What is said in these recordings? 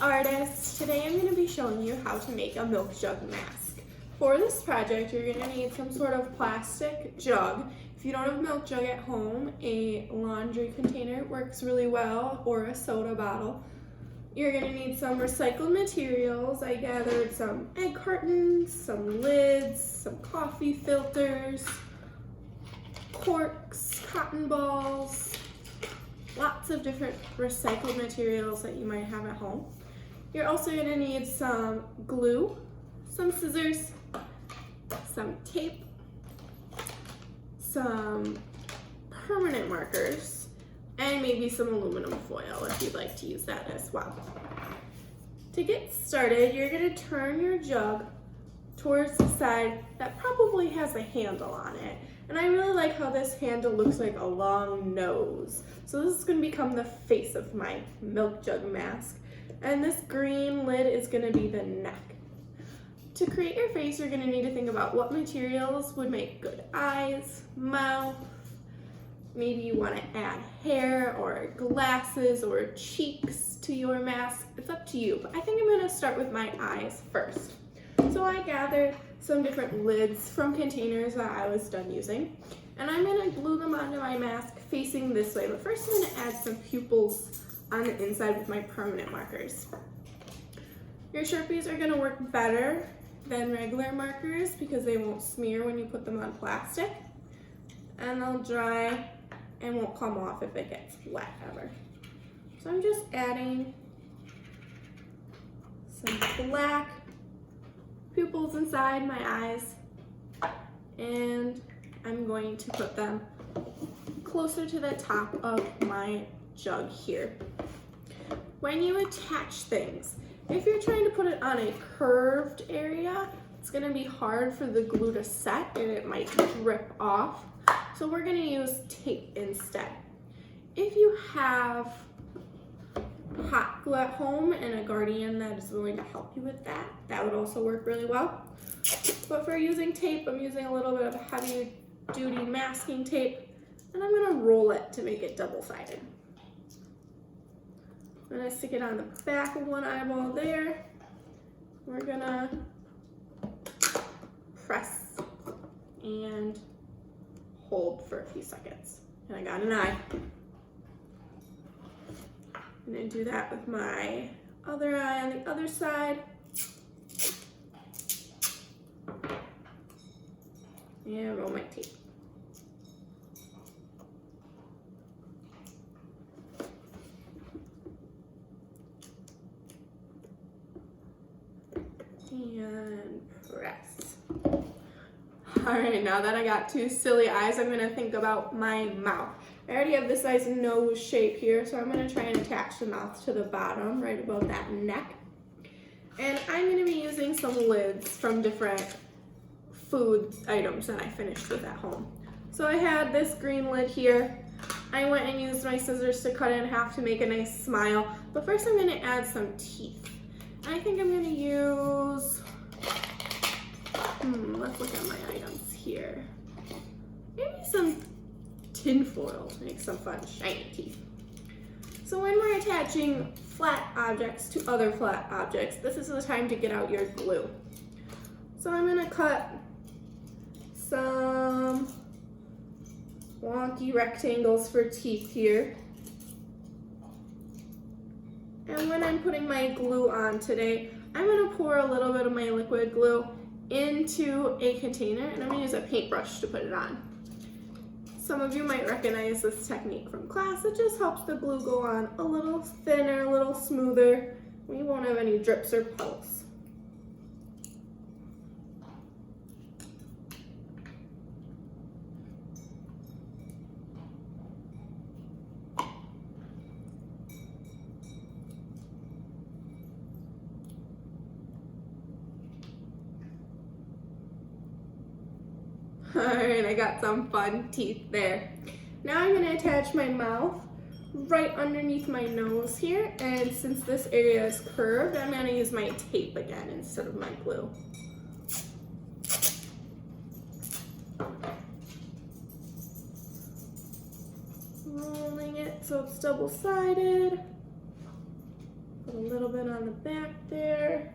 artist. Today I'm going to be showing you how to make a milk jug mask. For this project, you're going to need some sort of plastic jug. If you don't have a milk jug at home, a laundry container works really well, or a soda bottle. You're going to need some recycled materials. I gathered some egg cartons, some lids, some coffee filters, corks, cotton balls, lots of different recycled materials that you might have at home. You're also going to need some glue, some scissors, some tape, some permanent markers, and maybe some aluminum foil if you'd like to use that as well. To get started, you're going to turn your jug towards the side that probably has a handle on it. And I really like how this handle looks like a long nose. So this is going to become the face of my milk jug mask. And this green lid is going to be the neck. To create your face, you're going to need to think about what materials would make good eyes, mouth. Maybe you want to add hair or glasses or cheeks to your mask. It's up to you, but I think I'm going to start with my eyes first. So I gathered some different lids from containers that I was done using, and I'm going to glue them onto my mask facing this way. But first I'm going to add some pupils on the inside with my permanent markers. Your Sharpies are going to work better than regular markers because they won't smear when you put them on plastic, and they'll dry and won't come off if it gets wet ever. So I'm just adding some black pupils inside my eyes, and I'm going to put them closer to the top of my jug here. When you attach things, if you're trying to put it on a curved area, it's going to be hard for the glue to set and it might drip off. So we're going to use tape instead. If you have hot glue at home and a guardian that is willing to help you with that, that would also work really well. But for using tape, I'm using a little bit of heavy duty masking tape, and I'm going to roll it to make it double-sided. I'm going to stick it on the back of one eyeball there. We're going to press and hold for a few seconds. And I got an eye. I'm going to do that with my other eye on the other side. And roll my tape. And press. All right, now that I got two silly eyes, I'm gonna think about my mouth. I already have this nice nose shape here, so I'm gonna try and attach the mouth to the bottom, right above that neck. And I'm gonna be using some lids from different food items that I finished with at home. So I had this green lid here. I went and used my scissors to cut it in half to make a nice smile. But first I'm gonna add some teeth. I think I'm gonna use, let's look at my items here. Maybe some tin foil to make some fun shiny teeth. So when we're attaching flat objects to other flat objects, this is the time to get out your glue. So I'm gonna cut some wonky rectangles for teeth here. And when I'm putting my glue on today, I'm going to pour a little bit of my liquid glue into a container, and I'm going to use a paintbrush to put it on. Some of you might recognize this technique from class. It just helps the glue go on a little thinner, a little smoother. We won't have any drips or puddles. Alright, I got some fun teeth there. Now I'm going to attach my mouth right underneath my nose here, and since this area is curved, I'm going to use my tape again instead of my glue. Rolling it so it's double-sided. Put a little bit on the back there.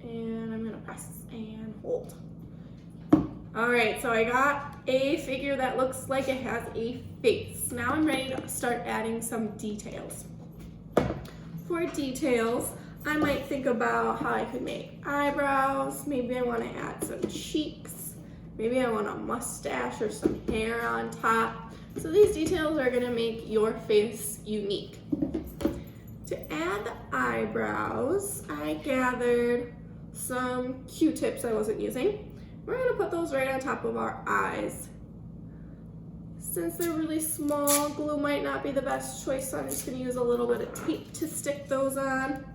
And I'm gonna press and hold. All right, so I got a figure that looks like it has a face. Now I'm ready to start adding some details. For details, I might think about how I could make eyebrows. Maybe I want to add some cheeks. Maybe I want a mustache or some hair on top. So these details are going to make your face unique. To add the eyebrows, I gathered some Q-tips I wasn't using. We're going to put those right on top of our eyes. Since they're really small, glue might not be the best choice, so I'm just going to use a little bit of tape to stick those on.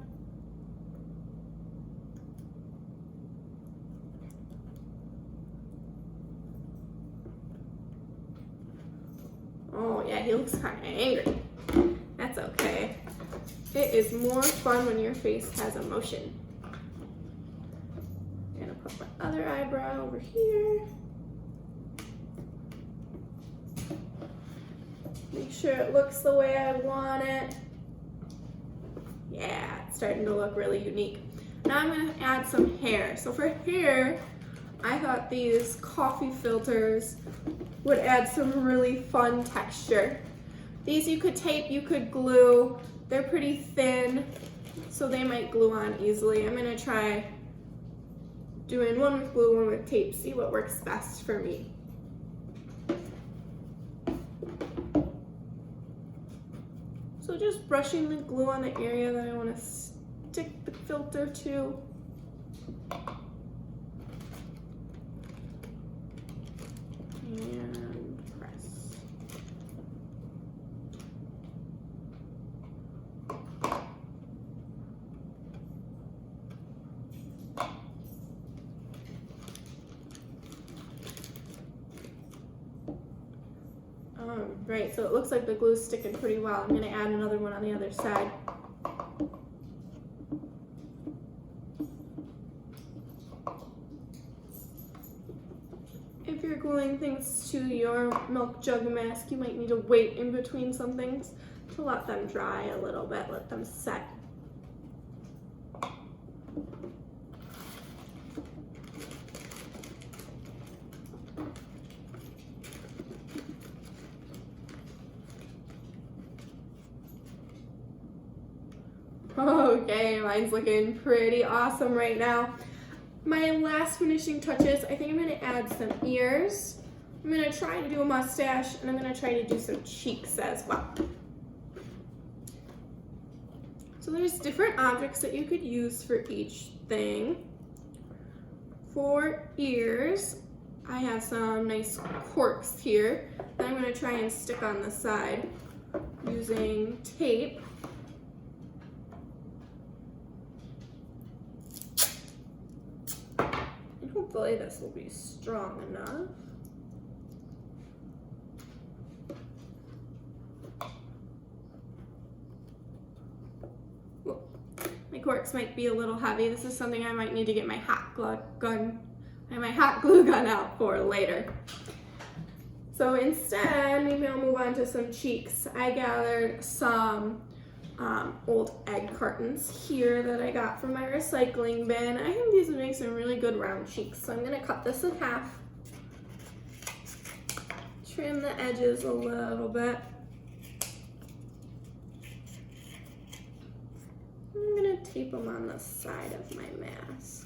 Oh yeah, he looks kind of angry. That's okay. It is more fun when your face has emotion. I'm going to put my other eyebrow over here. Make sure it looks the way I want it. Yeah, it's starting to look really unique. Now I'm going to add some hair. So for hair, I thought these coffee filters would add some really fun texture. These you could tape, you could glue. They're pretty thin, so they might glue on easily. I'm going to try doing one with glue, one with tape, see what works best for me. So just brushing the glue on the area that I want to stick the filter to. And press. Right, so it looks like the glue's sticking pretty well. I'm going to add another one on the other side. If you're gluing things to your milk jug mask, you might need to wait in between some things to let them dry a little bit, let them set. Okay, mine's looking pretty awesome right now. My last finishing touches, I think I'm going to add some ears. I'm going to try to do a mustache, and I'm going to try to do some cheeks as well. So there's different objects that you could use for each thing. For ears, I have some nice corks here that I'm going to try and stick on the side using tape. Hopefully this will be strong enough. Whoa. My corks might be a little heavy. This is something I might need to get my hot glue gun out for later. So instead, maybe I'll move on to some cheeks. I gathered some old egg cartons here that I got from my recycling bin. I think these would make some really good round cheeks. So I'm going to cut this in half. Trim the edges a little bit. I'm going to tape them on the side of my mask.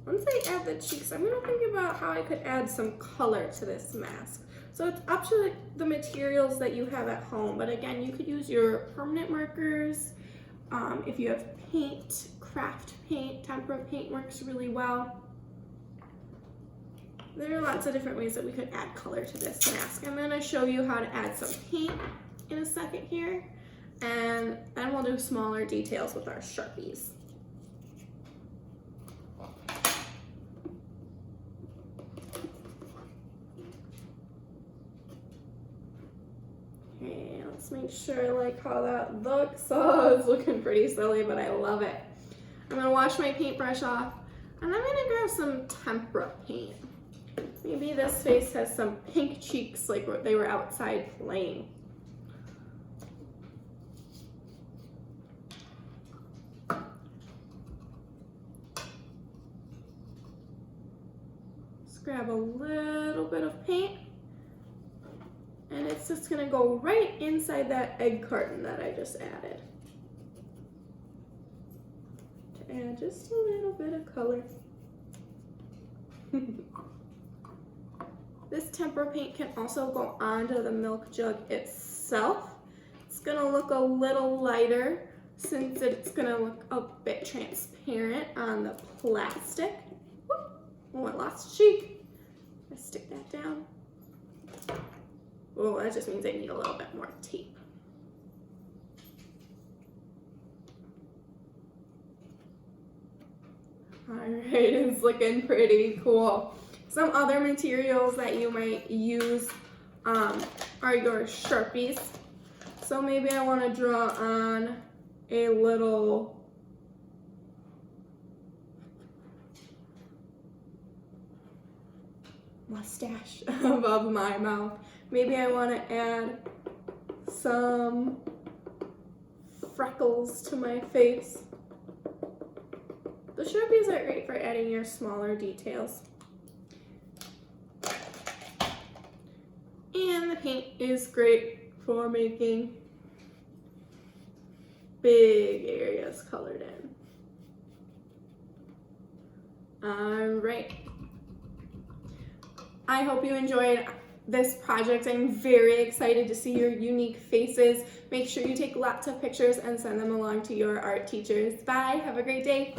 Once I add the cheeks, I'm going to think about how I could add some color to this mask. So it's up to the materials that you have at home, but again, you could use your permanent markers. If you have paint, craft paint, tempera paint works really well. There are lots of different ways that we could add color to this mask. I'm going to show you how to add some paint in a second here, and then we'll do smaller details with our Sharpies. Okay, I'll Let's make sure I like how that looks. Oh, it's looking pretty silly, but I love it. I'm gonna wash my paintbrush off, and I'm gonna grab some tempera paint. Maybe this face has some pink cheeks like they were outside playing. Let's grab a little bit of paint, and it's just gonna go right inside that egg carton that I just added. To add just a little bit of color. This tempera paint can also go onto the milk jug itself. It's gonna look a little lighter since it's gonna look a bit transparent on the plastic. Oh, I lost a cheek. Let's stick that down. Oh, that just means I need a little bit more tape. All right, it's looking pretty cool. Some other materials that you might use are your Sharpies. So maybe I want to draw on a little mustache above my mouth. Maybe I want to add some freckles to my face. The Sharpies are great for adding your smaller details. And the paint is great for making big areas colored in. All right. I hope you enjoyed this project. I'm very excited to see your unique faces. Make sure you take lots of pictures and send them along to your art teachers. Bye, have a great day.